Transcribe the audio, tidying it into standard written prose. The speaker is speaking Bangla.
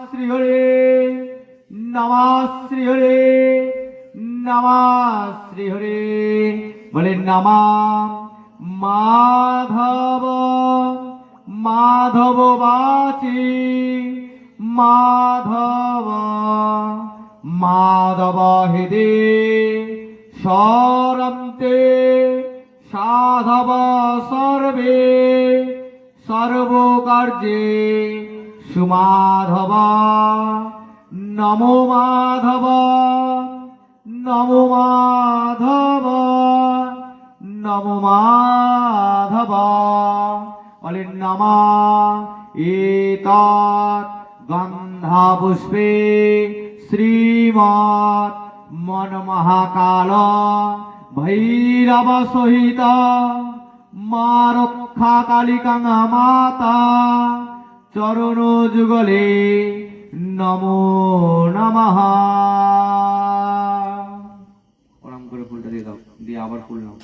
শ্রী হরে নমঃ শ্রী হরে নমঃ শ্রী হরে। বলে নমঃ মাধব মাধব বাচি মাধব মাধব হৃদে সরন্তে সাধব সর্বে সর্বকার্যে সুমাধব। নমো মাধব নমো মাধব নমো মাধব। বলেন নমঃ এতৎ গন্ধা পুষ্পে শ্রীমৎ মনমহাকাল ভৈরব সহিত মা রক্ষা কালিকা মাতা চরণ যুগলে নমো নমঃ। প্রণাম করে ফুলটা দিয়ে দাও, দিয়ে আবার ফুল নাও।